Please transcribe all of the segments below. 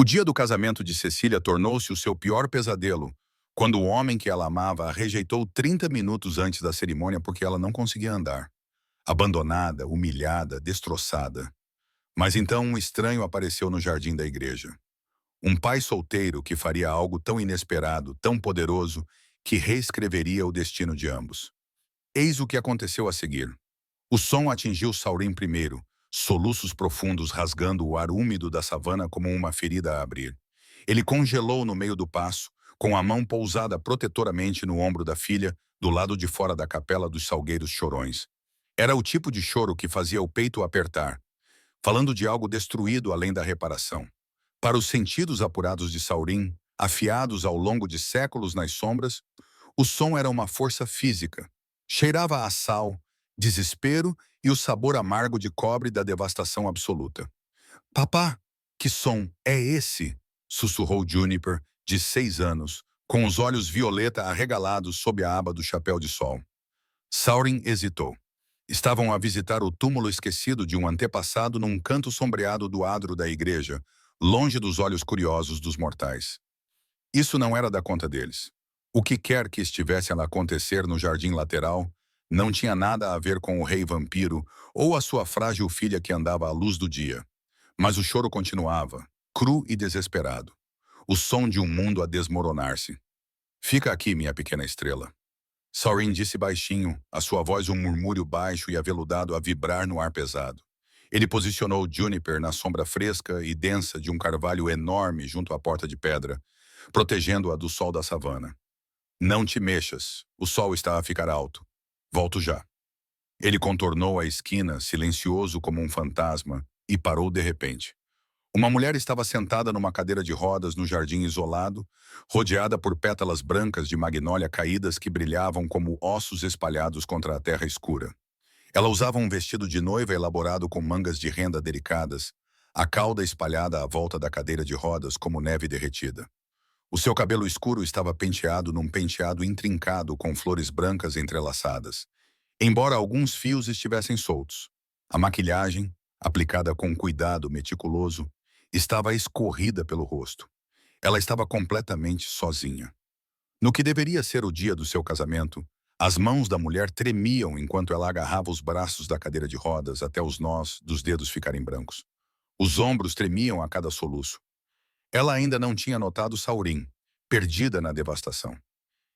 O dia do casamento de Cecília tornou-se o seu pior pesadelo, quando o homem que ela amava a rejeitou 30 minutos antes da cerimônia porque ela não conseguia andar. Abandonada, humilhada, destroçada. Mas então um estranho apareceu no jardim da igreja. Um pai solteiro que faria algo tão inesperado, tão poderoso, que reescreveria o destino de ambos. Eis o que aconteceu a seguir. O som atingiu Saurim primeiro, soluços profundos rasgando o ar úmido da savana como uma ferida a abrir. Ele congelou no meio do passo, com a mão pousada protetoramente no ombro da filha, do lado de fora da capela dos salgueiros chorões. Era o tipo de choro que fazia o peito apertar, falando de algo destruído além da reparação. Para os sentidos apurados de Saurim, afiados ao longo de séculos nas sombras, o som era uma força física. Cheirava a sal, desespero e o sabor amargo de cobre da devastação absoluta. Papá, que som é esse? Sussurrou Juniper, de 6 anos, com os olhos violeta arregalados sob a aba do chapéu de sol. Saurin hesitou. Estavam a visitar o túmulo esquecido de um antepassado num canto sombreado do adro da igreja, longe dos olhos curiosos dos mortais. Isso não era da conta deles. O que quer que estivesse a acontecer no jardim lateral não tinha nada a ver com o rei vampiro ou a sua frágil filha que andava à luz do dia. Mas o choro continuava, cru e desesperado. O som de um mundo a desmoronar-se. Fica aqui, minha pequena estrela. Saurin disse baixinho, a sua voz um murmúrio baixo e aveludado a vibrar no ar pesado. Ele posicionou Juniper na sombra fresca e densa de um carvalho enorme junto à porta de pedra, protegendo-a do sol da savana. Não te mexas, o sol está a ficar alto. Volto já. Ele contornou a esquina, silencioso como um fantasma, e parou de repente. Uma mulher estava sentada numa cadeira de rodas no jardim isolado, rodeada por pétalas brancas de magnólia caídas que brilhavam como ossos espalhados contra a terra escura. Ela usava um vestido de noiva elaborado com mangas de renda delicadas, a cauda espalhada à volta da cadeira de rodas como neve derretida. O seu cabelo escuro estava penteado num penteado intrincado com flores brancas entrelaçadas, embora alguns fios estivessem soltos. A maquilhagem, aplicada com cuidado meticuloso, estava escorrida pelo rosto. Ela estava completamente sozinha. No que deveria ser o dia do seu casamento, as mãos da mulher tremiam enquanto ela agarrava os braços da cadeira de rodas até os nós dos dedos ficarem brancos. Os ombros tremiam a cada soluço. Ela ainda não tinha notado Saurim, perdida na devastação.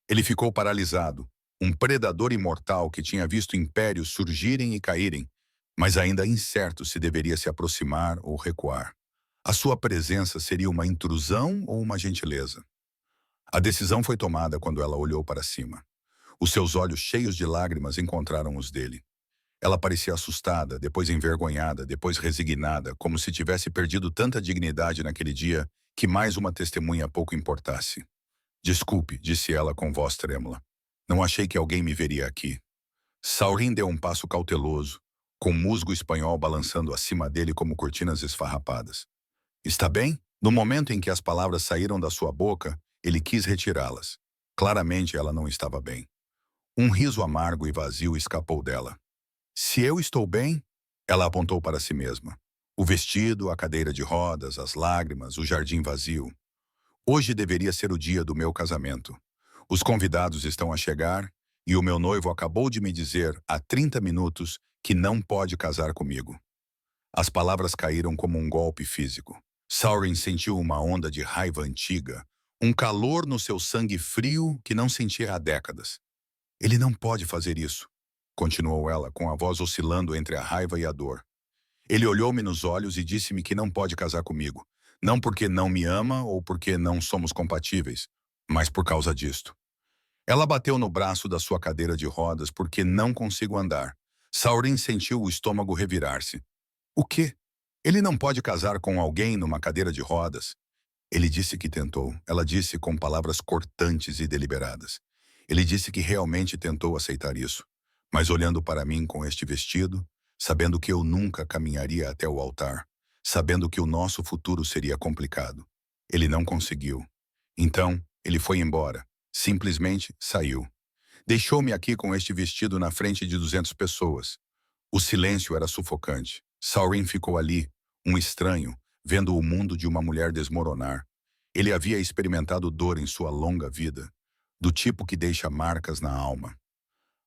Ele ficou paralisado, um predador imortal que tinha visto impérios surgirem e caírem, mas ainda incerto se deveria se aproximar ou recuar. A sua presença seria uma intrusão ou uma gentileza? A decisão foi tomada quando ela olhou para cima. Os seus olhos cheios de lágrimas encontraram os dele. Ela parecia assustada, depois envergonhada, depois resignada, como se tivesse perdido tanta dignidade naquele dia que mais uma testemunha pouco importasse. Desculpe, disse ela com voz trêmula. Não achei que alguém me veria aqui. Saurin deu um passo cauteloso, com musgo espanhol balançando acima dele como cortinas esfarrapadas. Está bem? No momento em que as palavras saíram da sua boca, ele quis retirá-las. Claramente ela não estava bem. Um riso amargo e vazio escapou dela. Se eu estou bem? Ela apontou para si mesma. O vestido, a cadeira de rodas, as lágrimas, o jardim vazio. Hoje deveria ser o dia do meu casamento. Os convidados estão a chegar e o meu noivo acabou de me dizer há 30 minutos que não pode casar comigo. As palavras caíram como um golpe físico. Saurin sentiu uma onda de raiva antiga, um calor no seu sangue frio que não sentia há décadas. Ele não pode fazer isso, continuou ela, com a voz oscilando entre a raiva e a dor. Ele olhou-me nos olhos e disse-me que não pode casar comigo, não porque não me ama ou porque não somos compatíveis, mas por causa disto. Ela bateu no braço da sua cadeira de rodas porque não consigo andar. Saurin sentiu o estômago revirar-se. O quê? Ele não pode casar com alguém numa cadeira de rodas. Ele disse que tentou. Ela disse com palavras cortantes e deliberadas. Ele disse que realmente tentou aceitar isso. Mas olhando para mim com este vestido, sabendo que eu nunca caminharia até o altar, sabendo que o nosso futuro seria complicado, ele não conseguiu. Então, ele foi embora. Simplesmente saiu. Deixou-me aqui com este vestido na frente de 200 pessoas. O silêncio era sufocante. Saurin ficou ali, um estranho, vendo o mundo de uma mulher desmoronar. Ele havia experimentado dor em sua longa vida, do tipo que deixa marcas na alma.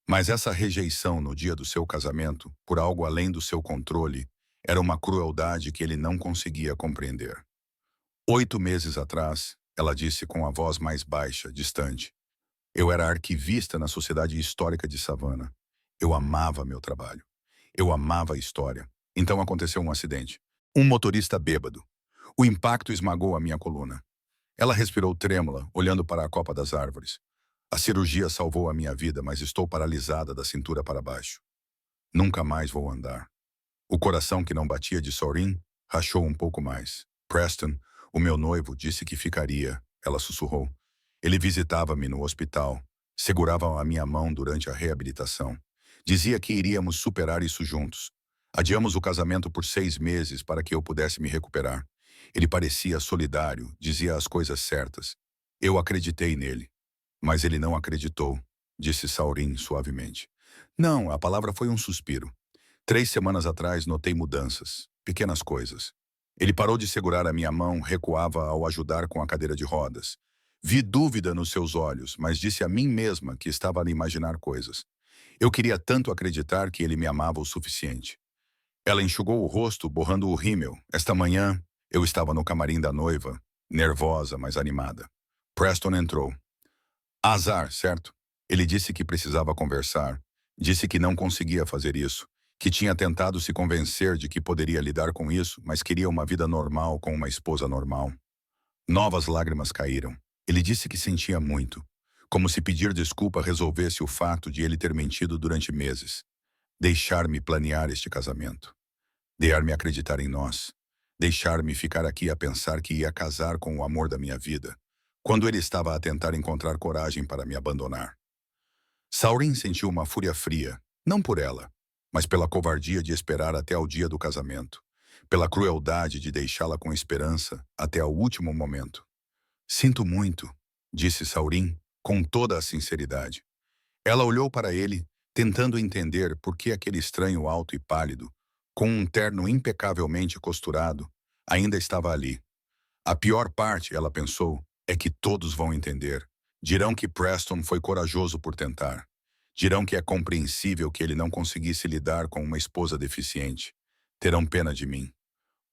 Mas essa rejeição no dia do seu casamento, por algo além do seu controle, era uma crueldade que ele não conseguia compreender. 8 meses atrás, ela disse com a voz mais baixa, distante. Eu era arquivista na Sociedade Histórica de Savannah. Eu amava meu trabalho. Eu amava a história. Então aconteceu um acidente. Um motorista bêbado. O impacto esmagou a minha coluna. Ela respirou trêmula, olhando para a copa das árvores. A cirurgia salvou a minha vida, mas estou paralisada da cintura para baixo. Nunca mais vou andar. O coração que não batia de Sorin rachou um pouco mais. Preston, o meu noivo, disse que ficaria, ela sussurrou. Ele visitava-me no hospital, segurava a minha mão durante a reabilitação. Dizia que iríamos superar isso juntos. Adiamos o casamento por 6 meses para que eu pudesse me recuperar. Ele parecia solidário, dizia as coisas certas. Eu acreditei nele. Mas ele não acreditou, disse Saurin suavemente. Não, a palavra foi um suspiro. 3 semanas atrás notei mudanças, pequenas coisas. Ele parou de segurar a minha mão, recuava ao ajudar com a cadeira de rodas. Vi dúvida nos seus olhos, mas disse a mim mesma que estava a lhe imaginar coisas. Eu queria tanto acreditar que ele me amava o suficiente. Ela enxugou o rosto, borrando o rímel. Esta manhã, eu estava no camarim da noiva, nervosa, mas animada. Preston entrou. Azar, certo? Ele disse que precisava conversar. Disse que não conseguia fazer isso. Que tinha tentado se convencer de que poderia lidar com isso, mas queria uma vida normal com uma esposa normal. Novas lágrimas caíram. Ele disse que sentia muito. Como se pedir desculpa resolvesse o fato de ele ter mentido durante meses. Deixar-me planear este casamento. Deixar-me acreditar em nós. Deixar-me ficar aqui a pensar que ia casar com o amor da minha vida, quando ele estava a tentar encontrar coragem para me abandonar. Saurin sentiu uma fúria fria, não por ela, mas pela covardia de esperar até o dia do casamento, pela crueldade de deixá-la com esperança até o último momento. Sinto muito, disse Saurin, com toda a sinceridade. Ela olhou para ele, tentando entender por que aquele estranho alto e pálido, com um terno impecavelmente costurado, ainda estava ali. A pior parte, ela pensou, é que todos vão entender. Dirão que Preston foi corajoso por tentar. Dirão que é compreensível que ele não conseguisse lidar com uma esposa deficiente. Terão pena de mim.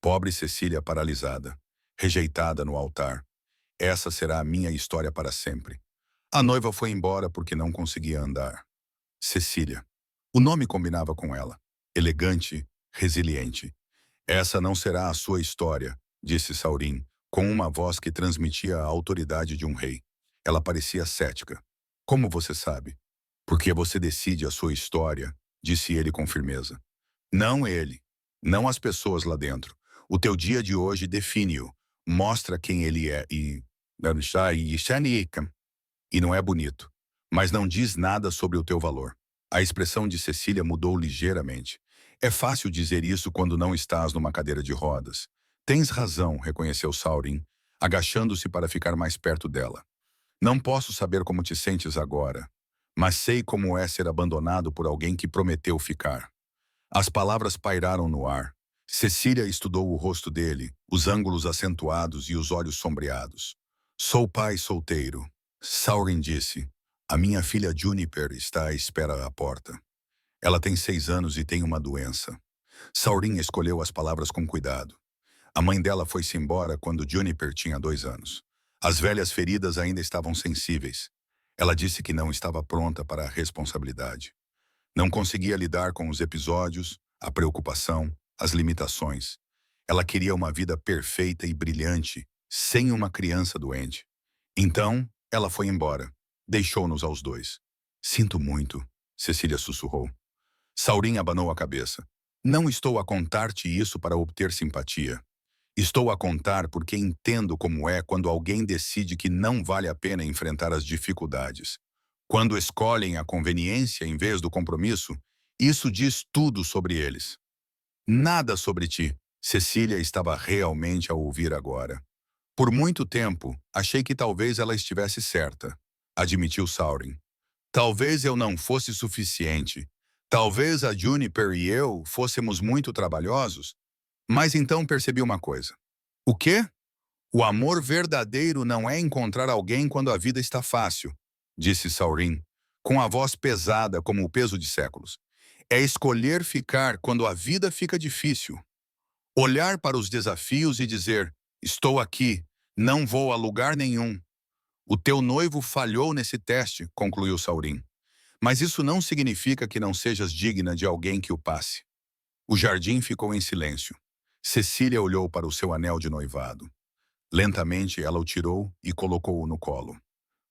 Pobre Cecília paralisada, rejeitada no altar. Essa será a minha história para sempre. A noiva foi embora porque não conseguia andar. Cecília. O nome combinava com ela. Elegante, resiliente. Essa não será a sua história, disse Saurin, com uma voz que transmitia a autoridade de um rei. Ela parecia cética. Como você sabe? Porque você decide a sua história, disse ele com firmeza. Não ele. Não as pessoas lá dentro. O teu dia de hoje define-o. Mostra quem ele é e não é bonito. Mas não diz nada sobre o teu valor. A expressão de Cecília mudou ligeiramente. É fácil dizer isso quando não estás numa cadeira de rodas. Tens razão, reconheceu Saurin, agachando-se para ficar mais perto dela. Não posso saber como te sentes agora, mas sei como é ser abandonado por alguém que prometeu ficar. As palavras pairaram no ar. Cecília estudou o rosto dele, os ângulos acentuados e os olhos sombreados. Sou pai solteiro. Saurin disse. A minha filha Juniper está à espera à porta. Ela tem 6 anos e tem uma doença. Saurin escolheu as palavras com cuidado. A mãe dela foi-se embora quando Juniper tinha 2 anos. As velhas feridas ainda estavam sensíveis. Ela disse que não estava pronta para a responsabilidade. Não conseguia lidar com os episódios, a preocupação, as limitações. Ela queria uma vida perfeita e brilhante, sem uma criança doente. Então, ela foi embora. Deixou-nos aos dois. Sinto muito, Cecília sussurrou. Saurin abanou a cabeça. Não estou a contar-te isso para obter simpatia. Estou a contar porque entendo como é quando alguém decide que não vale a pena enfrentar as dificuldades. Quando escolhem a conveniência em vez do compromisso, isso diz tudo sobre eles. Nada sobre ti. Cecília estava realmente a ouvir agora. Por muito tempo, achei que talvez ela estivesse certa, admitiu Saurin. Talvez eu não fosse suficiente. Talvez a Juniper e eu fôssemos muito trabalhosos. Mas então percebi uma coisa. O quê? O amor verdadeiro não é encontrar alguém quando a vida está fácil, disse Saurin, com a voz pesada como o peso de séculos. É escolher ficar quando a vida fica difícil. Olhar para os desafios e dizer: estou aqui, não vou a lugar nenhum. O teu noivo falhou nesse teste, concluiu Saurin. Mas isso não significa que não sejas digna de alguém que o passe. O jardim ficou em silêncio. Cecília olhou para o seu anel de noivado. Lentamente, ela o tirou e colocou-o no colo.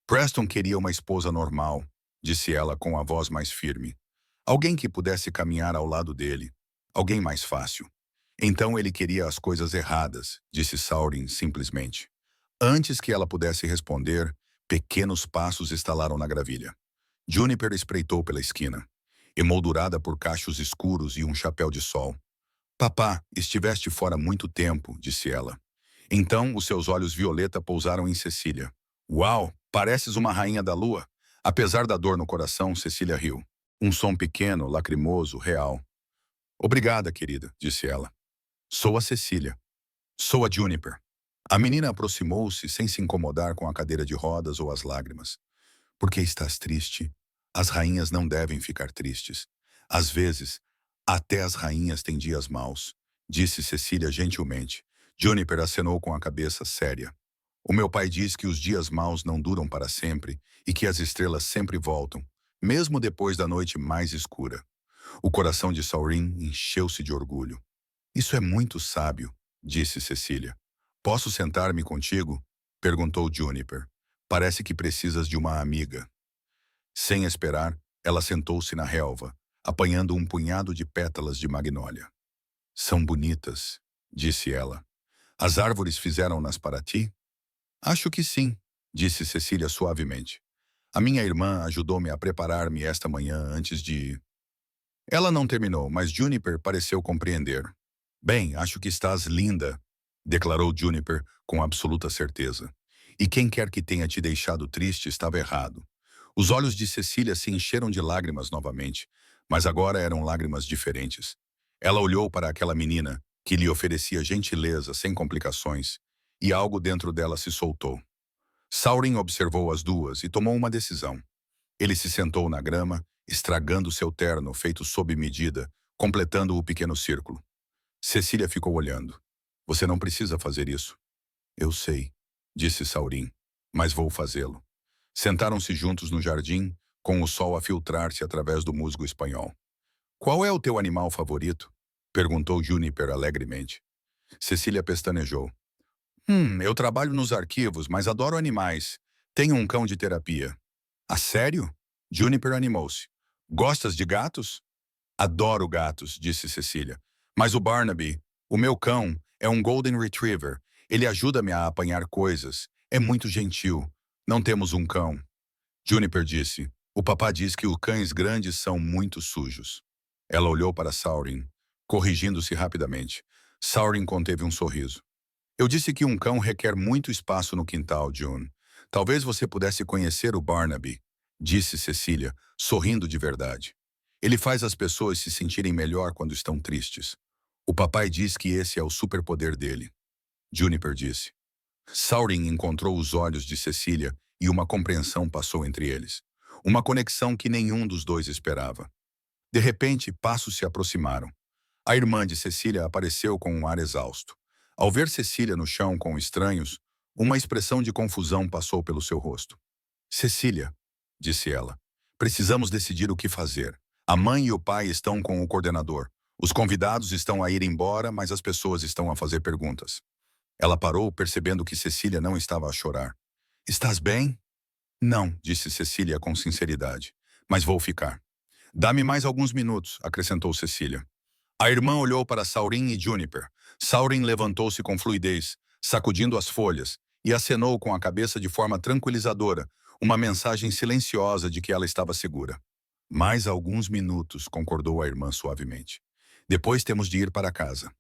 Preston queria uma esposa normal, disse ela com a voz mais firme. Alguém que pudesse caminhar ao lado dele. Alguém mais fácil. Então ele queria as coisas erradas, disse Saurin simplesmente. Antes que ela pudesse responder, pequenos passos estalaram na gravilha. Juniper espreitou pela esquina, emoldurada por cachos escuros e um chapéu de sol. Papá, estiveste fora muito tempo, disse ela. Então os seus olhos violeta pousaram em Cecília. Uau, pareces uma rainha da lua. Apesar da dor no coração, Cecília riu. Um som pequeno, lacrimoso, real. Obrigada, querida, disse ela. Sou a Cecília. Sou a Juniper. A menina aproximou-se sem se incomodar com a cadeira de rodas ou as lágrimas. Por que estás triste? As rainhas não devem ficar tristes. Às vezes, até as rainhas têm dias maus, disse Cecília gentilmente. Juniper acenou com a cabeça séria. O meu pai diz que os dias maus não duram para sempre e que as estrelas sempre voltam, mesmo depois da noite mais escura. O coração de Saurin encheu-se de orgulho. Isso é muito sábio, disse Cecília. Posso sentar-me contigo? Perguntou Juniper. Parece que precisas de uma amiga. Sem esperar, ela sentou-se na relva, apanhando um punhado de pétalas de magnólia. São bonitas, disse ela. As árvores fizeram-nas para ti? Acho que sim, disse Cecília suavemente. A minha irmã ajudou-me a preparar-me esta manhã antes de ir. Ela não terminou, mas Juniper pareceu compreender. Bem, acho que estás linda, declarou Juniper com absoluta certeza. E quem quer que tenha te deixado triste estava errado. Os olhos de Cecília se encheram de lágrimas novamente, mas agora eram lágrimas diferentes. Ela olhou para aquela menina, que lhe oferecia gentileza sem complicações, e algo dentro dela se soltou. Saurin observou as duas e tomou uma decisão. Ele se sentou na grama, estragando seu terno feito sob medida, completando o pequeno círculo. Cecília ficou olhando. Você não precisa fazer isso. Eu sei, disse Saurin, mas vou fazê-lo. Sentaram-se juntos no jardim, com o sol a filtrar-se através do musgo espanhol. Qual é o teu animal favorito? Perguntou Juniper alegremente. Cecília pestanejou. Eu trabalho nos arquivos, mas adoro animais. Tenho um cão de terapia. A sério? Juniper animou-se. Gostas de gatos? Adoro gatos, disse Cecília. Mas o Barnaby, o meu cão, é um Golden Retriever. Ele ajuda-me a apanhar coisas. É muito gentil. Não temos um cão. Juniper disse. O papá diz que os cães grandes são muito sujos. Ela olhou para Saurin, corrigindo-se rapidamente. Saurin conteve um sorriso. Eu disse que um cão requer muito espaço no quintal, June. Talvez você pudesse conhecer o Barnaby, disse Cecília, sorrindo de verdade. Ele faz as pessoas se sentirem melhor quando estão tristes. O papai diz que esse é o superpoder dele. Juniper disse. Saurin encontrou os olhos de Cecília e uma compreensão passou entre eles. Uma conexão que nenhum dos dois esperava. De repente, passos se aproximaram. A irmã de Cecília apareceu com um ar exausto. Ao ver Cecília no chão com estranhos, uma expressão de confusão passou pelo seu rosto. Cecília, disse ela, precisamos decidir o que fazer. A mãe e o pai estão com o coordenador. Os convidados estão a ir embora, mas as pessoas estão a fazer perguntas. Ela parou, percebendo que Cecília não estava a chorar. Estás bem? Não, disse Cecília com sinceridade. Mas vou ficar. Dá-me mais alguns minutos, acrescentou Cecília. A irmã olhou para Saurin e Juniper. Saurin levantou-se com fluidez, sacudindo as folhas, e acenou com a cabeça de forma tranquilizadora, uma mensagem silenciosa de que ela estava segura. Mais alguns minutos, concordou a irmã suavemente. Depois temos de ir para casa.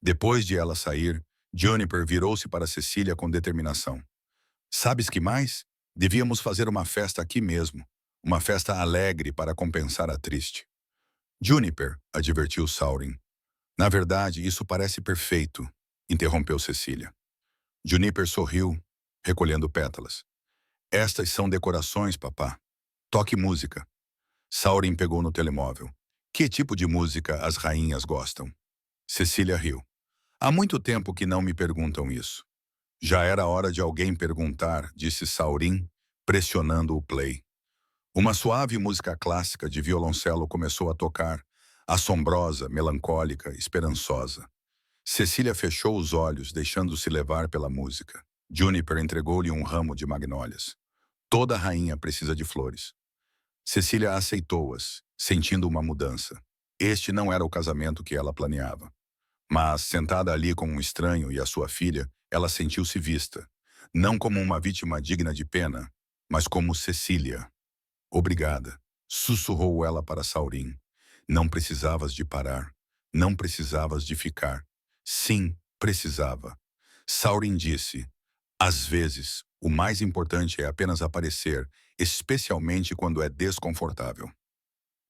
Depois de ela sair, Juniper virou-se para Cecília com determinação. Sabes que mais? Devíamos fazer uma festa aqui mesmo. Uma festa alegre para compensar a triste. Juniper, advertiu Saurin. Na verdade, isso parece perfeito. interrompeu Cecília. Juniper sorriu, recolhendo pétalas. Estas são decorações, papá. Toque música. Saurin pegou no telemóvel. Que tipo de música as rainhas gostam? Cecília riu. Há muito tempo que não me perguntam isso. Já era hora de alguém perguntar, disse Saurin, pressionando o play. Uma suave música clássica de violoncelo começou a tocar, assombrosa, melancólica, esperançosa. Cecília fechou os olhos, deixando-se levar pela música. Juniper entregou-lhe um ramo de magnólias. Toda rainha precisa de flores. Cecília aceitou-as, sentindo uma mudança. Este não era o casamento que ela planeava. Mas, sentada ali com um estranho e a sua filha, ela sentiu-se vista. Não como uma vítima digna de pena, mas como Cecília. Obrigada, sussurrou ela para Saurin. Não precisavas de parar. Não precisavas de ficar. Sim, precisava. Saurin disse, às vezes, o mais importante é apenas aparecer, especialmente quando é desconfortável.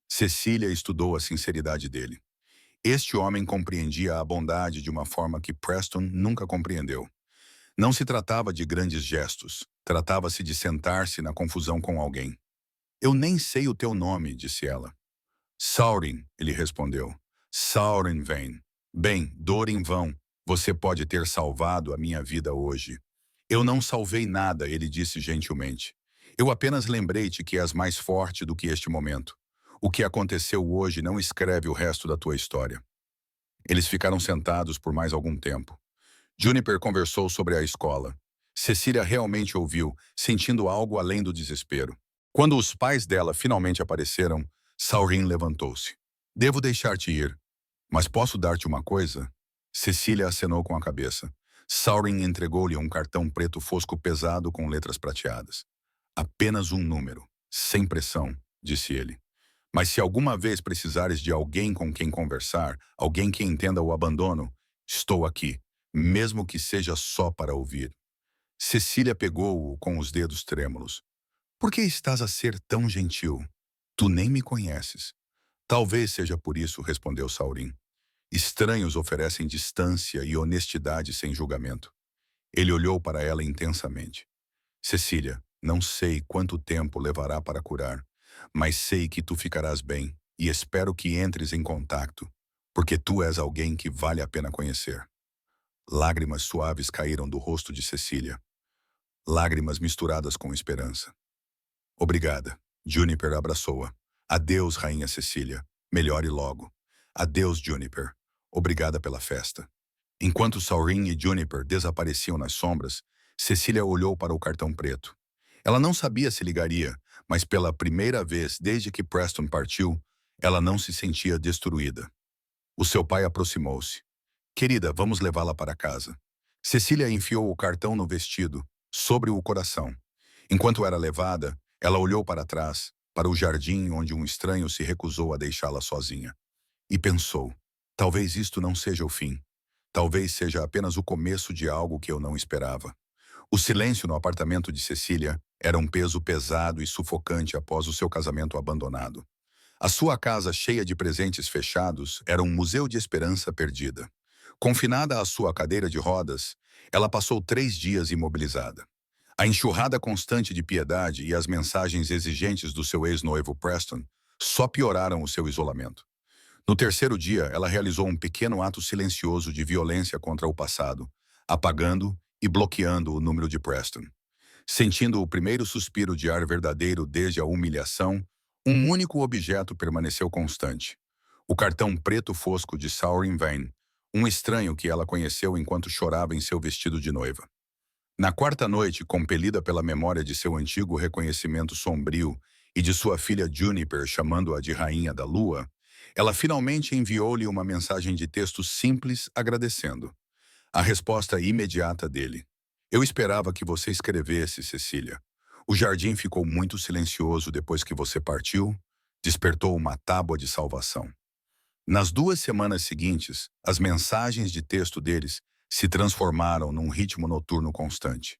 Cecília estudou a sinceridade dele. Este homem compreendia a bondade de uma forma que Preston nunca compreendeu. Não se tratava de grandes gestos, tratava-se de sentar-se na confusão com alguém. Eu nem sei o teu nome, disse ela. Saurin, ele respondeu. Saurin Vane. Bem, dor em vão, você pode ter salvado a minha vida hoje. Eu não salvei nada, ele disse gentilmente. Eu apenas lembrei-te que és mais forte do que este momento. O que aconteceu hoje não escreve o resto da tua história. Eles ficaram sentados por mais algum tempo. Juniper conversou sobre a escola. Cecília realmente ouviu, sentindo algo além do desespero. Quando os pais dela finalmente apareceram, Saurin levantou-se. Devo deixar-te ir, mas posso dar-te uma coisa? Cecília acenou com a cabeça. Saurin entregou-lhe um cartão preto fosco pesado com letras prateadas. Apenas um número, sem pressão, disse ele. Mas se alguma vez precisares de alguém com quem conversar, alguém que entenda o abandono, estou aqui, mesmo que seja só para ouvir. Cecília pegou-o com os dedos trêmulos. Por que estás a ser tão gentil? Tu nem me conheces. Talvez seja por isso, respondeu Saurin. Estranhos oferecem distância e honestidade sem julgamento. Ele olhou para ela intensamente. Cecília, não sei quanto tempo levará para curar, mas sei que tu ficarás bem e espero que entres em contato, porque tu és alguém que vale a pena conhecer. Lágrimas suaves caíram do rosto de Cecília. Lágrimas misturadas com esperança. Obrigada. Juniper abraçou-a. Adeus, Rainha Cecília. Melhore logo. Adeus, Juniper. Obrigada pela festa. Enquanto Saurin e Juniper desapareciam nas sombras, Cecília olhou para o cartão preto. Ela não sabia se ligaria, mas pela primeira vez desde que Preston partiu, ela não se sentia destruída. O seu pai aproximou-se. Querida, vamos levá-la para casa. Cecília enfiou o cartão no vestido, sobre o coração. Enquanto era levada, ela olhou para trás, para o jardim onde um estranho se recusou a deixá-la sozinha. E pensou, talvez isto não seja o fim. Talvez seja apenas o começo de algo que eu não esperava. O silêncio no apartamento de Cecília era um peso pesado e sufocante após o seu casamento abandonado. A sua casa cheia de presentes fechados era um museu de esperança perdida. Confinada à sua cadeira de rodas, ela passou 3 dias imobilizada. A enxurrada constante de piedade e as mensagens exigentes do seu ex-noivo Preston só pioraram o seu isolamento. No terceiro dia, ela realizou um pequeno ato silencioso de violência contra o passado, apagando e bloqueando o número de Preston. Sentindo o primeiro suspiro de ar verdadeiro desde a humilhação, um único objeto permaneceu constante. O cartão preto fosco de Saurin Vane, um estranho que ela conheceu enquanto chorava em seu vestido de noiva. Na quarta noite, compelida pela memória de seu antigo reconhecimento sombrio e de sua filha Juniper chamando-a de Rainha da Lua, ela finalmente enviou-lhe uma mensagem de texto simples agradecendo. A resposta imediata dele. Eu esperava que você escrevesse, Cecília. O jardim ficou muito silencioso depois que você partiu, despertou uma tábua de salvação. Nas 2 semanas seguintes, as mensagens de texto deles se transformaram num ritmo noturno constante.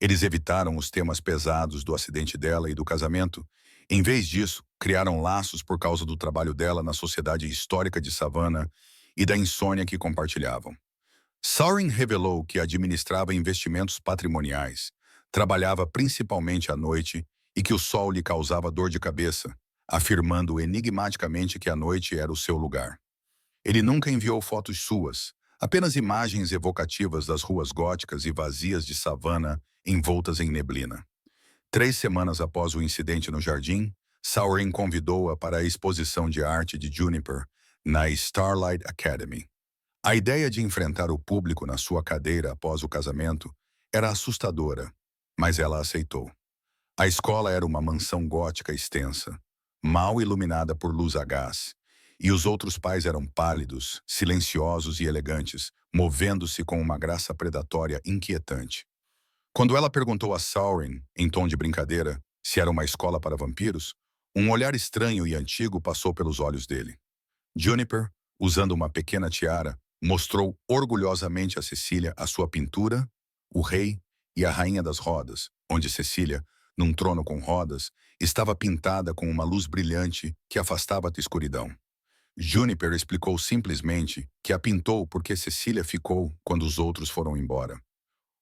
Eles evitaram os temas pesados do acidente dela e do casamento. Em vez disso, criaram laços por causa do trabalho dela na sociedade histórica de Savannah e da insônia que compartilhavam. Saurin revelou que administrava investimentos patrimoniais, trabalhava principalmente à noite e que o sol lhe causava dor de cabeça, afirmando enigmaticamente que a noite era o seu lugar. Ele nunca enviou fotos suas, apenas imagens evocativas das ruas góticas e vazias de savana envoltas em neblina. 3 semanas após o incidente no jardim, Saurin convidou-a para a exposição de arte de Juniper na Starlight Academy. A ideia de enfrentar o público na sua cadeira após o casamento era assustadora, mas ela aceitou. A escola era uma mansão gótica extensa, mal iluminada por luz a gás, e os outros pais eram pálidos, silenciosos e elegantes, movendo-se com uma graça predatória inquietante. Quando ela perguntou a Saurin, em tom de brincadeira, se era uma escola para vampiros, um olhar estranho e antigo passou pelos olhos dele. Juniper, usando uma pequena tiara, mostrou orgulhosamente a Cecília a sua pintura, o rei e a rainha das rodas, onde Cecília, num trono com rodas, estava pintada com uma luz brilhante que afastava a escuridão. Juniper explicou simplesmente que a pintou porque Cecília ficou quando os outros foram embora.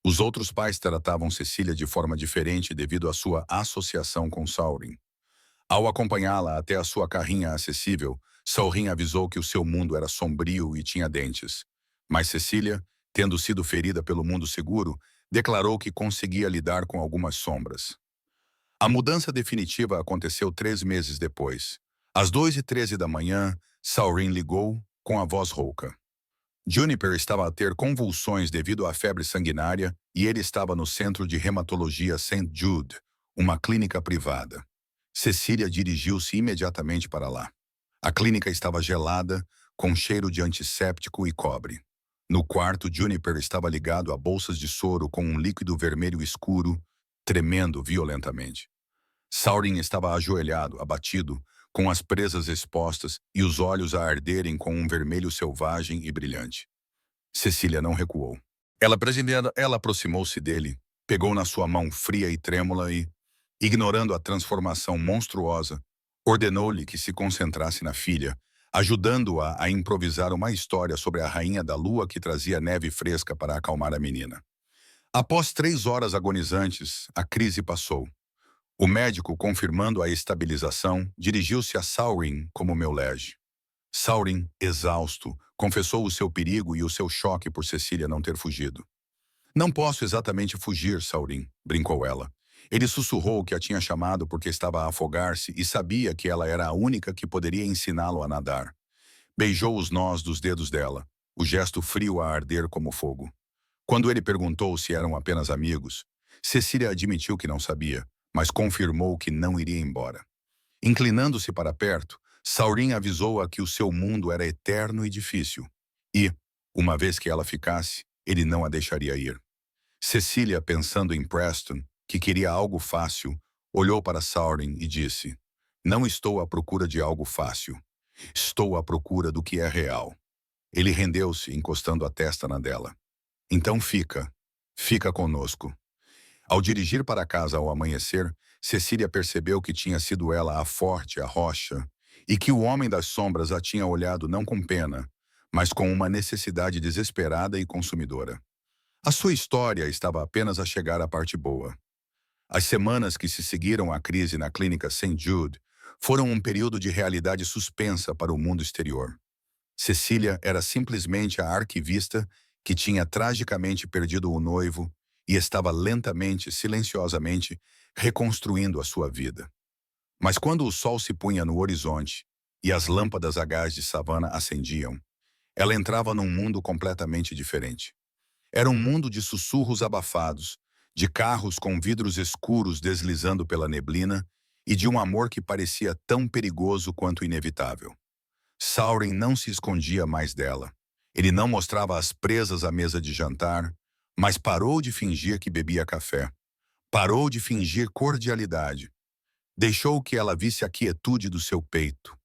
Os outros pais tratavam Cecília de forma diferente devido à sua associação com Saurin. Ao acompanhá-la até a sua carrinha acessível, Saurin avisou que o seu mundo era sombrio e tinha dentes. Mas Cecília, tendo sido ferida pelo mundo seguro, declarou que conseguia lidar com algumas sombras. A mudança definitiva aconteceu 3 meses depois. Às 2h13 da manhã, Saurin ligou com a voz rouca. Juniper estava a ter convulsões devido à febre sanguinária e ele estava no Centro de Hematologia St. Jude, uma clínica privada. Cecília dirigiu-se imediatamente para lá. A clínica estava gelada, com cheiro de antisséptico e cobre. No quarto, Juniper estava ligado a bolsas de soro com um líquido vermelho escuro, tremendo violentamente. Saurin estava ajoelhado, abatido, com as presas expostas e os olhos a arderem com um vermelho selvagem e brilhante. Cecília não recuou. Ela aproximou-se dele, pegou na sua mão fria e trêmula e, ignorando a transformação monstruosa, ordenou-lhe que se concentrasse na filha, ajudando-a a improvisar uma história sobre a rainha da lua que trazia neve fresca para acalmar a menina. Após 3 horas agonizantes, a crise passou. O médico, confirmando a estabilização, dirigiu-se a Saurin como meu lege. Saurin, exausto, confessou o seu perigo e o seu choque por Cecília não ter fugido. Não posso exatamente fugir, Saurin, brincou ela. Ele sussurrou que a tinha chamado porque estava a afogar-se e sabia que ela era a única que poderia ensiná-lo a nadar. Beijou os nós dos dedos dela, o gesto frio a arder como fogo. Quando ele perguntou se eram apenas amigos, Cecília admitiu que não sabia, mas confirmou que não iria embora. Inclinando-se para perto, Saurin avisou-a que o seu mundo era eterno e difícil, e, uma vez que ela ficasse, ele não a deixaria ir. Cecília, pensando em Preston, que queria algo fácil, olhou para Saurin e disse: "Não estou à procura de algo fácil. Estou à procura do que é real." Ele rendeu-se, encostando a testa na dela. "Então fica conosco." Ao dirigir para casa ao amanhecer, Cecília percebeu que tinha sido ela a forte, a rocha, e que o homem das sombras a tinha olhado não com pena, mas com uma necessidade desesperada e consumidora. A sua história estava apenas a chegar à parte boa. As semanas que se seguiram à crise na clínica St. Jude foram um período de realidade suspensa para o mundo exterior. Cecília era simplesmente a arquivista que tinha tragicamente perdido o noivo e estava lentamente, silenciosamente, reconstruindo a sua vida. Mas quando o sol se punha no horizonte e as lâmpadas a gás de savana acendiam, ela entrava num mundo completamente diferente. Era um mundo de sussurros abafados, de carros com vidros escuros deslizando pela neblina e de um amor que parecia tão perigoso quanto inevitável. Saurin não se escondia mais dela. Ele não mostrava as presas à mesa de jantar, mas parou de fingir que bebia café. Parou de fingir cordialidade. Deixou que ela visse a quietude do seu peito,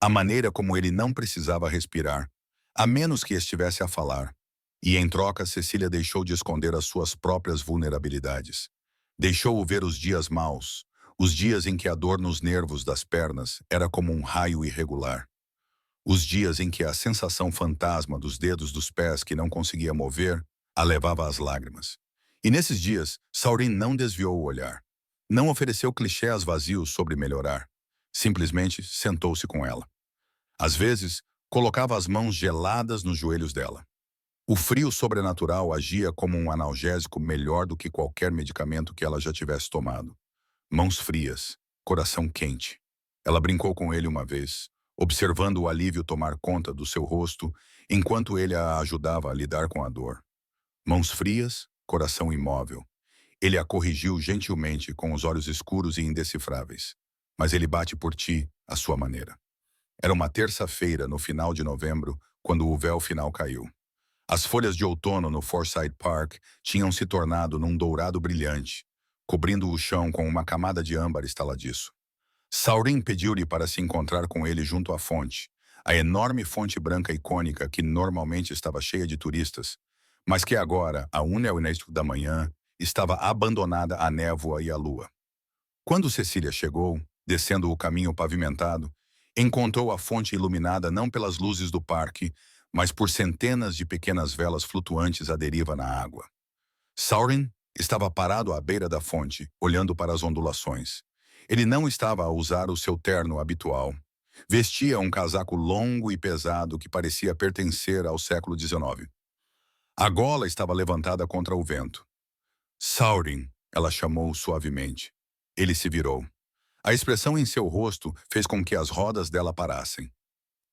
a maneira como ele não precisava respirar, a menos que estivesse a falar. E em troca, Cecília deixou de esconder as suas próprias vulnerabilidades. Deixou-o ver os dias maus, os dias em que a dor nos nervos das pernas era como um raio irregular. Os dias em que a sensação fantasma dos dedos dos pés que não conseguia mover a levava às lágrimas. E nesses dias, Saurin não desviou o olhar. Não ofereceu clichês vazios sobre melhorar. Simplesmente sentou-se com ela. Às vezes, colocava as mãos geladas nos joelhos dela. O frio sobrenatural agia como um analgésico melhor do que qualquer medicamento que ela já tivesse tomado. Mãos frias, coração quente. Ela brincou com ele uma vez, observando o alívio tomar conta do seu rosto enquanto ele a ajudava a lidar com a dor. Mãos frias, coração imóvel. Ele a corrigiu gentilmente com os olhos escuros e indecifráveis. Mas ele bate por ti, à sua maneira. Era uma terça-feira, no final de novembro, quando o véu final caiu. As folhas de outono no Forsyth Park tinham se tornado num dourado brilhante, cobrindo o chão com uma camada de âmbar estaladiço. Saurin pediu-lhe para se encontrar com ele junto à fonte, a enorme fonte branca icônica que normalmente estava cheia de turistas, mas que agora, a 1h da manhã, estava abandonada à névoa e à lua. Quando Cecília chegou, descendo o caminho pavimentado, encontrou a fonte iluminada não pelas luzes do parque, mas por centenas de pequenas velas flutuantes à deriva na água. Saurin estava parado à beira da fonte, olhando para as ondulações. Ele não estava a usar o seu terno habitual. Vestia um casaco longo e pesado que parecia pertencer ao século XIX. A gola estava levantada contra o vento. Saurin, ela chamou suavemente. Ele se virou. A expressão em seu rosto fez com que as rodas dela parassem.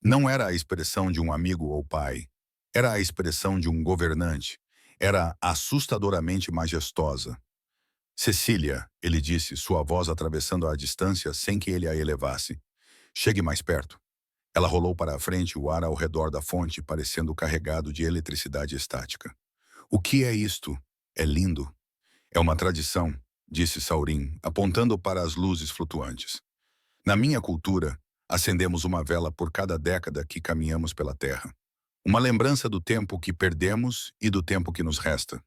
Não era a expressão de um amigo ou pai. Era a expressão de um governante. Era assustadoramente majestosa. Cecília, ele disse, sua voz atravessando a distância sem que ele a elevasse. Chegue mais perto. Ela rolou para a frente, o ar ao redor da fonte parecendo carregado de eletricidade estática. O que é isto? É lindo. É uma tradição, disse Saurin, apontando para as luzes flutuantes. Na minha cultura, acendemos uma vela por cada década que caminhamos pela Terra. Uma lembrança do tempo que perdemos e do tempo que nos resta.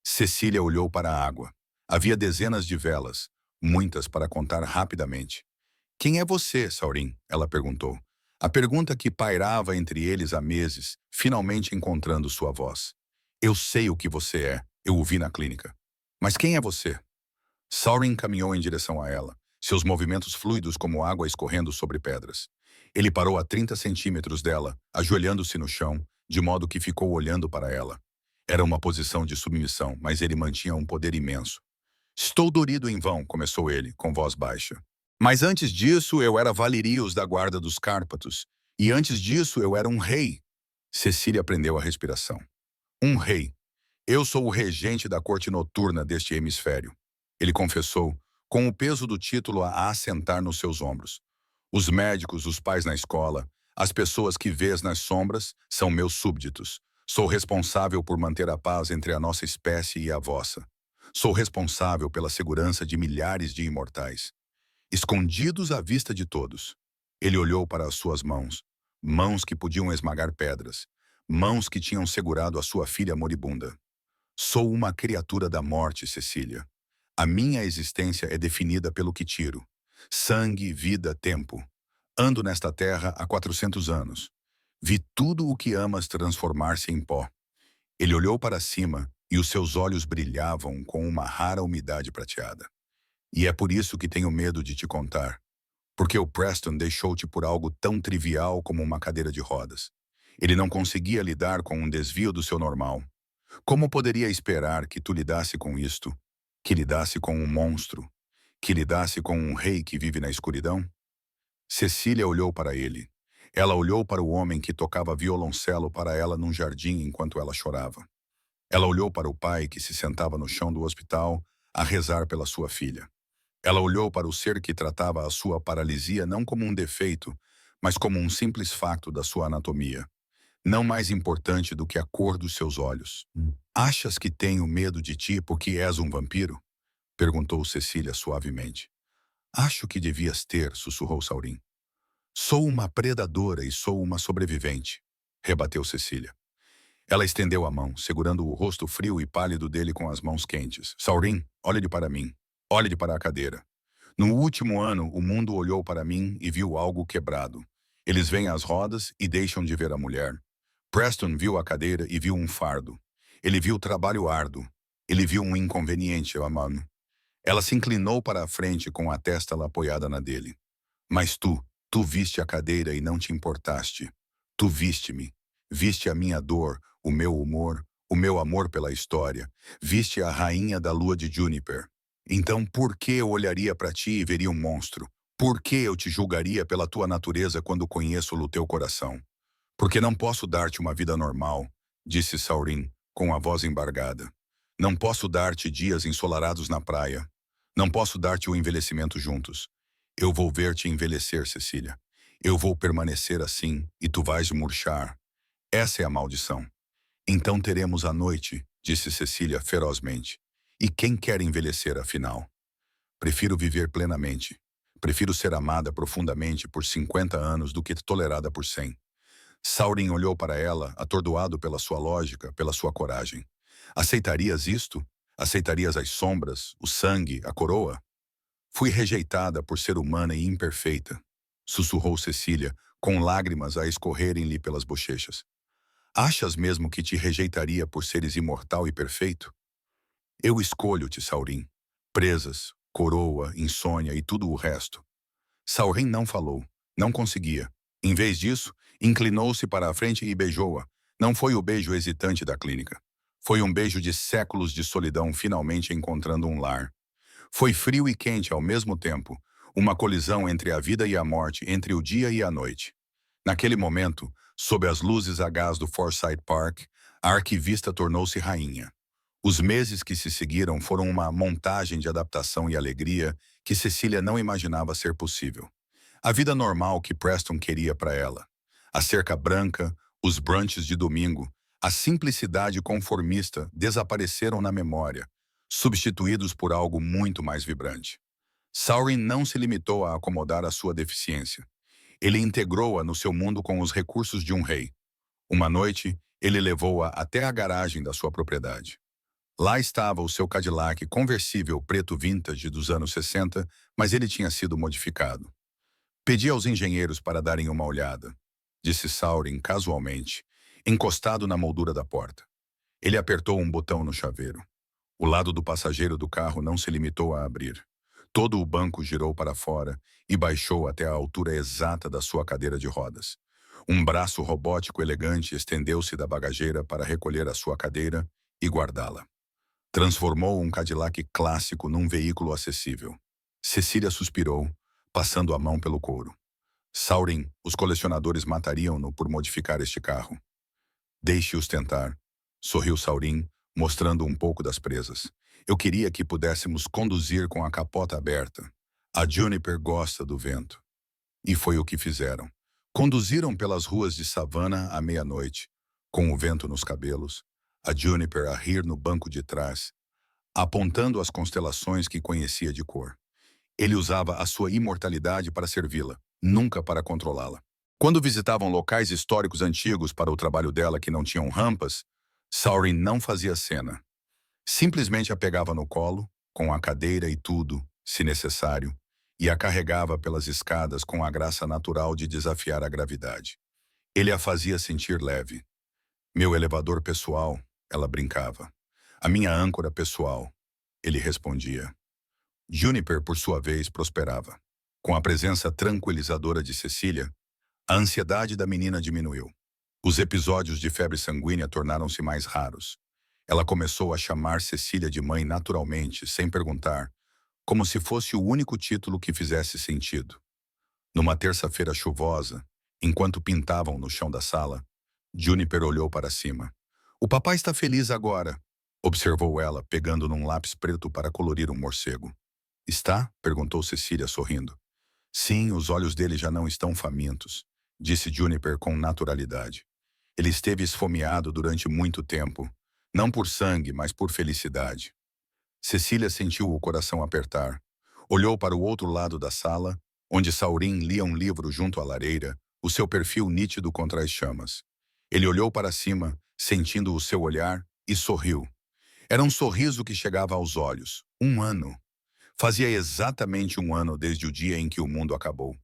Cecília olhou para a água. Havia dezenas de velas, muitas para contar rapidamente. Quem é você, Saurin? Ela perguntou. A pergunta que pairava entre eles há meses, finalmente encontrando sua voz. Eu sei o que você é, eu o vi na clínica. Mas quem é você? Saurin caminhou em direção a ela, seus movimentos fluidos como água escorrendo sobre pedras. Ele parou a 30 centímetros dela, ajoelhando-se no chão, de modo que ficou olhando para ela. Era uma posição de submissão, mas ele mantinha um poder imenso. Estou dorido em vão, começou ele, com voz baixa. Mas antes disso eu era Valerios da Guarda dos Cárpatos, e antes disso eu era um rei. Cecília prendeu a respiração. Um rei. Eu sou o regente da corte noturna deste hemisfério. Ele confessou, com o peso do título a assentar nos seus ombros. Os médicos, os pais na escola, as pessoas que vês nas sombras, são meus súbditos. Sou responsável por manter a paz entre a nossa espécie e a vossa. Sou responsável pela segurança de milhares de imortais. Escondidos à vista de todos. Ele olhou para as suas mãos, mãos que podiam esmagar pedras, mãos que tinham segurado a sua filha moribunda. Sou uma criatura da morte, Cecília. A minha existência é definida pelo que tiro. Sangue, vida, tempo. Ando nesta terra há 400 anos. Vi tudo o que amas transformar-se em pó. Ele olhou para cima e os seus olhos brilhavam com uma rara umidade prateada. E é por isso que tenho medo de te contar. Porque o Preston deixou-te por algo tão trivial como uma cadeira de rodas. Ele não conseguia lidar com um desvio do seu normal. Como poderia esperar que tu lidasse com isto? Que lidasse com um monstro? Que lidasse com um rei que vive na escuridão? Cecília olhou para ele. Ela olhou para o homem que tocava violoncelo para ela num jardim enquanto ela chorava. Ela olhou para o pai que se sentava no chão do hospital a rezar pela sua filha. Ela olhou para o ser que tratava a sua paralisia não como um defeito, mas como um simples facto da sua anatomia. Não mais importante do que a cor dos seus olhos. Achas que tenho medo de ti porque és um vampiro? Perguntou Cecília suavemente. Acho que devias ter, sussurrou Saurin. Sou uma predadora e sou uma sobrevivente, rebateu Cecília. Ela estendeu a mão, segurando o rosto frio e pálido dele com as mãos quentes. Saurin, olhe-lhe para mim. Olhe-lhe para a cadeira. No último ano, o mundo olhou para mim e viu algo quebrado. Eles veem as rodas e deixam de ver a mulher. Preston viu a cadeira e viu um fardo. Ele viu o trabalho árduo. Ele viu um inconveniente a mano. Ela se inclinou para a frente com a testa apoiada na dele. Mas tu viste a cadeira e não te importaste. Tu viste-me. Viste a minha dor, o meu humor, o meu amor pela história. Viste a rainha da lua de Juniper. Então por que eu olharia para ti e veria um monstro? Por que eu te julgaria pela tua natureza quando conheço o teu coração? Porque não posso dar-te uma vida normal, disse Saurin, com a voz embargada. Não posso dar-te dias ensolarados na praia. Não posso dar-te o envelhecimento juntos. Eu vou ver-te envelhecer, Cecília. Eu vou permanecer assim, e tu vais murchar. Essa é a maldição. Então teremos a noite, disse Cecília ferozmente. E quem quer envelhecer, afinal? Prefiro viver plenamente. Prefiro ser amada profundamente por 50 anos do que tolerada por 100. Saurin olhou para ela, atordoado pela sua lógica, pela sua coragem. Aceitarias isto? Aceitarias as sombras, o sangue, a coroa? Fui rejeitada por ser humana e imperfeita, sussurrou Cecília, com lágrimas a escorrerem-lhe pelas bochechas. Achas mesmo que te rejeitaria por seres imortal e perfeito? Eu escolho-te, Saurin. Presas, coroa, insônia e tudo o resto. Saurin não falou. Não conseguia. Em vez disso, inclinou-se para a frente e beijou-a. Não foi o beijo hesitante da clínica. Foi um beijo de séculos de solidão finalmente encontrando um lar. Foi frio e quente ao mesmo tempo, uma colisão entre a vida e a morte, entre o dia e a noite. Naquele momento, sob as luzes a gás do Forsyth Park, a arquivista tornou-se rainha. Os meses que se seguiram foram uma montagem de adaptação e alegria que Cecília não imaginava ser possível. A vida normal que Preston queria para ela. A cerca branca, os brunches de domingo, a simplicidade conformista desapareceram na memória, substituídos por algo muito mais vibrante. Saurin não se limitou a acomodar a sua deficiência. Ele integrou-a no seu mundo com os recursos de um rei. Uma noite, ele levou-a até a garagem da sua propriedade. Lá estava o seu Cadillac conversível preto vintage dos anos 60, mas ele tinha sido modificado. Pedi aos engenheiros para darem uma olhada, disse Saurin casualmente, encostado na moldura da porta. Ele apertou um botão no chaveiro. O lado do passageiro do carro não se limitou a abrir. Todo o banco girou para fora e baixou até a altura exata da sua cadeira de rodas. Um braço robótico elegante estendeu-se da bagageira para recolher a sua cadeira e guardá-la. Transformou um Cadillac clássico num veículo acessível. Cecília suspirou, passando a mão pelo couro. Saurin, os colecionadores matariam-no por modificar este carro. Deixe-os tentar, sorriu Saurin, mostrando um pouco das presas. Eu queria que pudéssemos conduzir com a capota aberta. A Juniper gosta do vento. E foi o que fizeram. Conduziram pelas ruas de Savannah à meia-noite, com o vento nos cabelos, a Juniper a rir no banco de trás, apontando as constelações que conhecia de cor. Ele usava a sua imortalidade para servi-la, nunca para controlá-la. Quando visitavam locais históricos antigos para o trabalho dela que não tinham rampas, Saurin não fazia cena. Simplesmente a pegava no colo, com a cadeira e tudo, se necessário, e a carregava pelas escadas com a graça natural de desafiar a gravidade. Ele a fazia sentir leve. Meu elevador pessoal, ela brincava. A minha âncora pessoal, ele respondia. Juniper, por sua vez, prosperava. Com a presença tranquilizadora de Cecília, a ansiedade da menina diminuiu. Os episódios de febre sanguínea tornaram-se mais raros. Ela começou a chamar Cecília de mãe naturalmente, sem perguntar, como se fosse o único título que fizesse sentido. Numa terça-feira chuvosa, enquanto pintavam no chão da sala, Juniper olhou para cima. O papai está feliz agora, observou ela, pegando num lápis preto para colorir um morcego. Está? Perguntou Cecília, sorrindo. Sim, os olhos dele já não estão famintos, disse Juniper com naturalidade. Ele esteve esfomeado durante muito tempo, não por sangue, mas por felicidade. Cecília sentiu o coração apertar. Olhou para o outro lado da sala, onde Saurin lia um livro junto à lareira, o seu perfil nítido contra as chamas. Ele olhou para cima, sentindo o seu olhar, e sorriu. Era um sorriso que chegava aos olhos. 1 ano. Fazia exatamente 1 ano desde o dia em que o mundo acabou.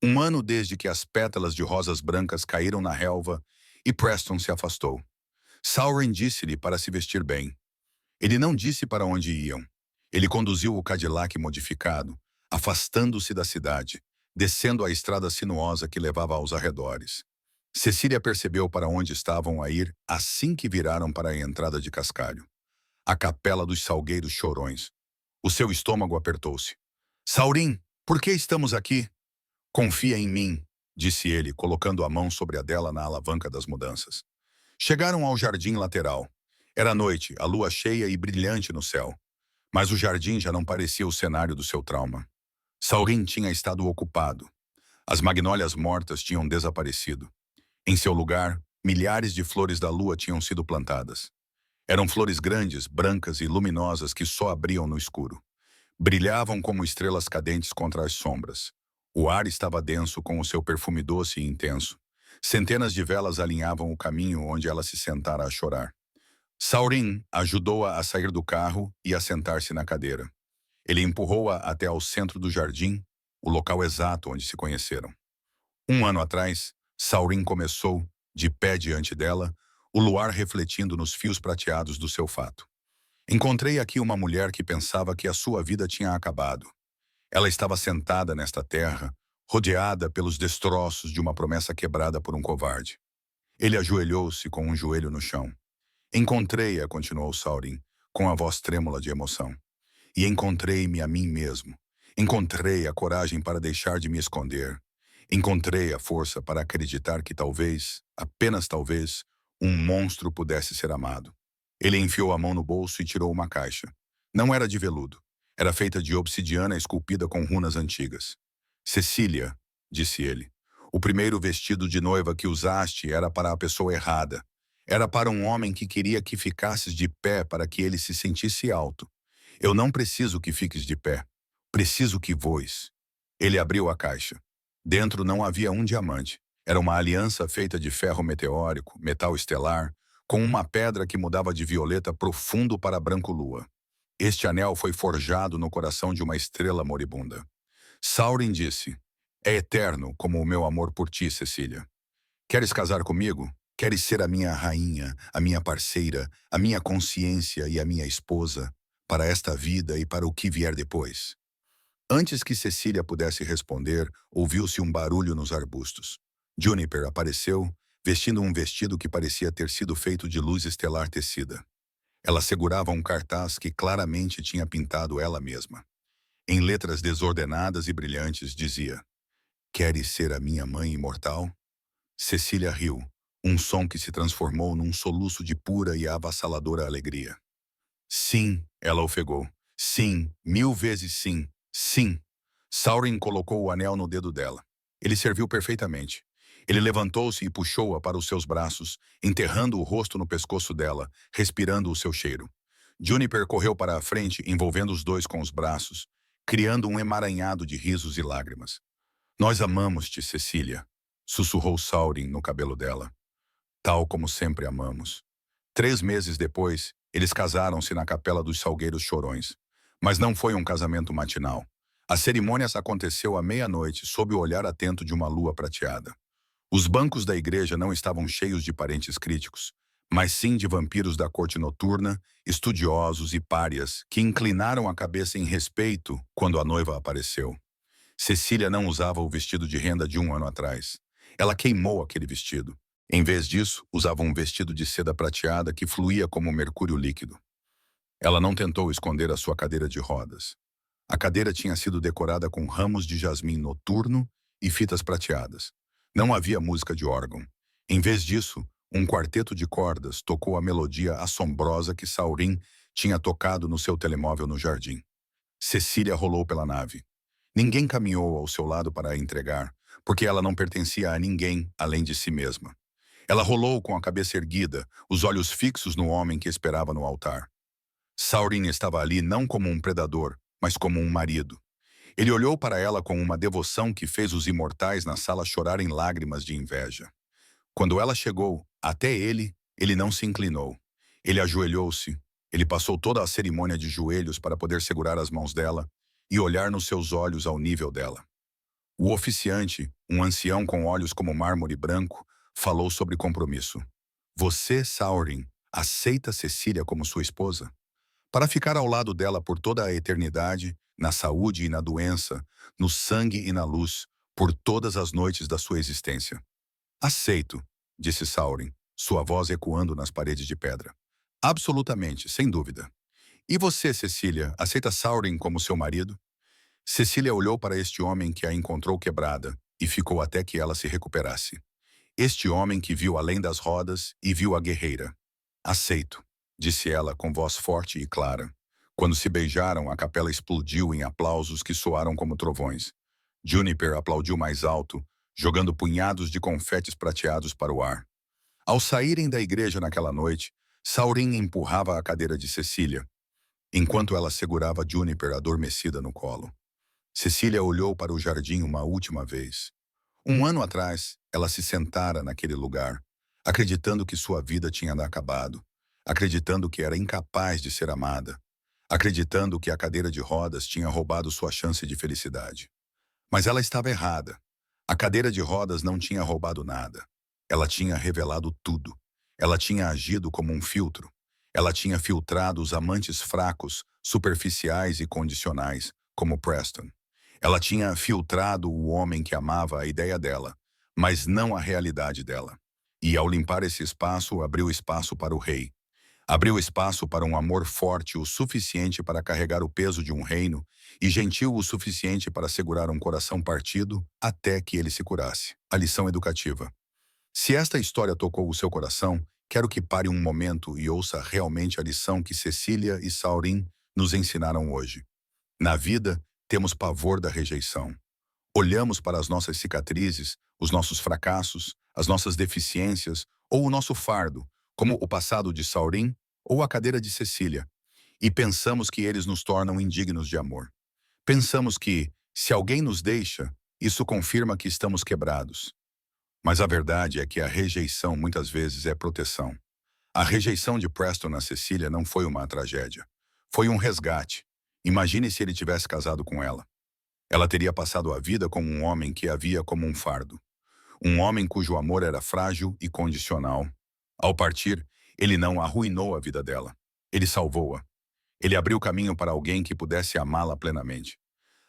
Um ano desde que as pétalas de rosas brancas caíram na relva e Preston se afastou. Sauron disse-lhe para se vestir bem. Ele não disse para onde iam. Ele conduziu o Cadillac modificado, afastando-se da cidade, descendo a estrada sinuosa que levava aos arredores. Cecília percebeu para onde estavam a ir assim que viraram para a entrada de Cascalho. A capela dos Salgueiros Chorões. O seu estômago apertou-se. Saurim, por que estamos aqui? Confia em mim, disse ele, colocando a mão sobre a dela na alavanca das mudanças. Chegaram ao jardim lateral. Era noite, a lua cheia e brilhante no céu. Mas o jardim já não parecia o cenário do seu trauma. Saurim tinha estado ocupado. As magnólias mortas tinham desaparecido. Em seu lugar, milhares de flores da lua tinham sido plantadas. Eram flores grandes, brancas e luminosas que só abriam no escuro. Brilhavam como estrelas cadentes contra as sombras. O ar estava denso com o seu perfume doce e intenso. Centenas de velas alinhavam o caminho onde ela se sentara a chorar. Saurim ajudou-a a sair do carro e a sentar-se na cadeira. Ele empurrou-a até ao centro do jardim, o local exato onde se conheceram. Um ano atrás, Saurim começou, de pé diante dela, o luar refletindo nos fios prateados do seu fato. Encontrei aqui uma mulher que pensava que a sua vida tinha acabado. Ela estava sentada nesta terra, rodeada pelos destroços de uma promessa quebrada por um covarde. Ele ajoelhou-se com um joelho no chão. Encontrei-a, continuou Saurim, com a voz trêmula de emoção. E encontrei-me a mim mesmo. Encontrei a coragem para deixar de me esconder. Encontrei a força para acreditar que talvez, apenas talvez, um monstro pudesse ser amado. Ele enfiou a mão no bolso e tirou uma caixa. Não era de veludo. Era feita de obsidiana esculpida com runas antigas. Cecília, disse ele, o primeiro vestido de noiva que usaste era para a pessoa errada. Era para um homem que queria que ficasses de pé para que ele se sentisse alto. Eu não preciso que fiques de pé. Preciso que voes. Ele abriu a caixa. Dentro não havia um diamante. Era uma aliança feita de ferro meteórico, metal estelar, com uma pedra que mudava de violeta profundo para branco-lua. Este anel foi forjado no coração de uma estrela moribunda. Saurin disse, é eterno como o meu amor por ti, Cecília. Queres casar comigo? Queres ser a minha rainha, a minha parceira, a minha consciência e a minha esposa, para esta vida e para o que vier depois? Antes que Cecília pudesse responder, ouviu-se um barulho nos arbustos. Juniper apareceu, vestindo um vestido que parecia ter sido feito de luz estelar tecida. Ela segurava um cartaz que claramente tinha pintado ela mesma. Em letras desordenadas e brilhantes dizia: Queres ser a minha mãe imortal? Cecília riu, um som que se transformou num soluço de pura e avassaladora alegria. Sim, ela ofegou. Sim, 1000 vezes sim. Sim. Saurin colocou o anel no dedo dela. Ele serviu perfeitamente. Ele levantou-se e puxou-a para os seus braços, enterrando o rosto no pescoço dela, respirando o seu cheiro. Juniper correu para a frente, envolvendo os dois com os braços, criando um emaranhado de risos e lágrimas. Nós amamos-te, Cecília, sussurrou Saurin no cabelo dela. Tal como sempre amamos. 3 meses depois, eles casaram-se na capela dos Salgueiros Chorões. Mas não foi um casamento matinal. A cerimônia aconteceu à meia-noite, sob o olhar atento de uma lua prateada. Os bancos da igreja não estavam cheios de parentes críticos, mas sim de vampiros da corte noturna, estudiosos e párias, que inclinaram a cabeça em respeito quando a noiva apareceu. Cecília não usava o vestido de renda de 1 ano atrás. Ela queimou aquele vestido. Em vez disso, usava um vestido de seda prateada que fluía como mercúrio líquido. Ela não tentou esconder a sua cadeira de rodas. A cadeira tinha sido decorada com ramos de jasmim noturno e fitas prateadas. Não havia música de órgão. Em vez disso, um quarteto de cordas tocou a melodia assombrosa que Saurin tinha tocado no seu telemóvel no jardim. Cecília rolou pela nave. Ninguém caminhou ao seu lado para a entregar, porque ela não pertencia a ninguém além de si mesma. Ela rolou com a cabeça erguida, os olhos fixos no homem que esperava no altar. Saurin estava ali não como um predador, mas como um marido. Ele olhou para ela com uma devoção que fez os imortais na sala chorarem lágrimas de inveja. Quando ela chegou, até ele não se inclinou. Ele ajoelhou-se. Ele passou toda a cerimônia de joelhos para poder segurar as mãos dela e olhar nos seus olhos ao nível dela. O oficiante, um ancião com olhos como mármore branco, falou sobre compromisso. Você, Saurin, aceita Cecília como sua esposa? Para ficar ao lado dela por toda a eternidade, na saúde e na doença, no sangue e na luz, por todas as noites da sua existência. Aceito, disse Saurin, sua voz ecoando nas paredes de pedra. Absolutamente, sem dúvida. E você, Cecília, aceita Saurin como seu marido? Cecília olhou para este homem que a encontrou quebrada e ficou até que ela se recuperasse. Este homem que viu além das rodas e viu a guerreira. Aceito, disse ela com voz forte e clara. Quando se beijaram, a capela explodiu em aplausos que soaram como trovões. Juniper aplaudiu mais alto, jogando punhados de confetes prateados para o ar. Ao saírem da igreja naquela noite, Saurin empurrava a cadeira de Cecília, enquanto ela segurava Juniper adormecida no colo. Cecília olhou para o jardim uma última vez. Um ano atrás, ela se sentara naquele lugar, acreditando que sua vida tinha acabado, acreditando que era incapaz de ser amada, acreditando que a cadeira de rodas tinha roubado sua chance de felicidade. Mas ela estava errada. A cadeira de rodas não tinha roubado nada. Ela tinha revelado tudo. Ela tinha agido como um filtro. Ela tinha filtrado os amantes fracos, superficiais e condicionais, como Preston. Ela tinha filtrado o homem que amava a ideia dela, mas não a realidade dela. E ao limpar esse espaço, abriu espaço para o rei. Abriu espaço para um amor forte o suficiente para carregar o peso de um reino e gentil o suficiente para segurar um coração partido até que ele se curasse. A lição educativa. Se esta história tocou o seu coração, quero que pare um momento e ouça realmente a lição que Cecília e Saurin nos ensinaram hoje. Na vida, temos pavor da rejeição. Olhamos para as nossas cicatrizes, os nossos fracassos, as nossas deficiências ou o nosso fardo, como o passado de Saurin ou a cadeira de Cecília, e pensamos que eles nos tornam indignos de amor. Pensamos que, se alguém nos deixa, isso confirma que estamos quebrados. Mas a verdade é que a rejeição muitas vezes é proteção. A rejeição de Preston na Cecília não foi uma tragédia. Foi um resgate. Imagine se ele tivesse casado com ela. Ela teria passado a vida com um homem que a via como um fardo. Um homem cujo amor era frágil e condicional. Ao partir, ele não arruinou a vida dela. Ele salvou-a. Ele abriu caminho para alguém que pudesse amá-la plenamente.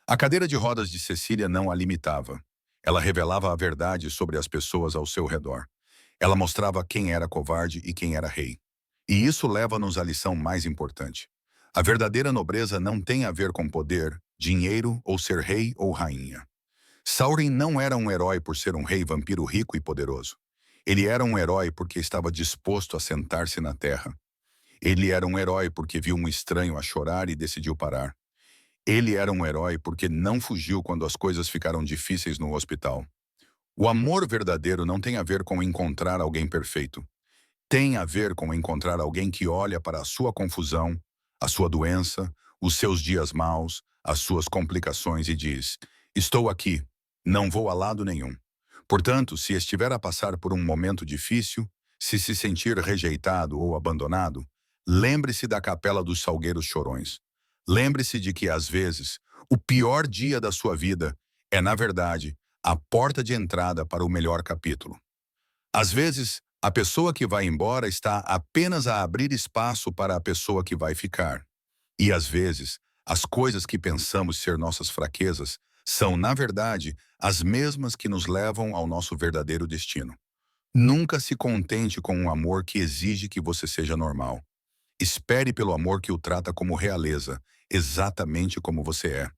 A cadeira de rodas de Cecília não a limitava. Ela revelava a verdade sobre as pessoas ao seu redor. Ela mostrava quem era covarde e quem era rei. E isso leva-nos à lição mais importante. A verdadeira nobreza não tem a ver com poder, dinheiro ou ser rei ou rainha. Saurin não era um herói por ser um rei vampiro rico e poderoso. Ele era um herói porque estava disposto a sentar-se na terra. Ele era um herói porque viu um estranho a chorar e decidiu parar. Ele era um herói porque não fugiu quando as coisas ficaram difíceis no hospital. O amor verdadeiro não tem a ver com encontrar alguém perfeito. Tem a ver com encontrar alguém que olha para a sua confusão, a sua doença, os seus dias maus, as suas complicações e diz: estou aqui, não vou a lado nenhum. Portanto, se estiver a passar por um momento difícil, se sentir rejeitado ou abandonado, lembre-se da Capela dos Salgueiros Chorões. Lembre-se de que, às vezes, o pior dia da sua vida é, na verdade, a porta de entrada para o melhor capítulo. Às vezes, a pessoa que vai embora está apenas a abrir espaço para a pessoa que vai ficar. E, às vezes, as coisas que pensamos ser nossas fraquezas são, na verdade, as mesmas que nos levam ao nosso verdadeiro destino. Nunca se contente com um amor que exige que você seja normal. Espere pelo amor que o trata como realeza, exatamente como você é.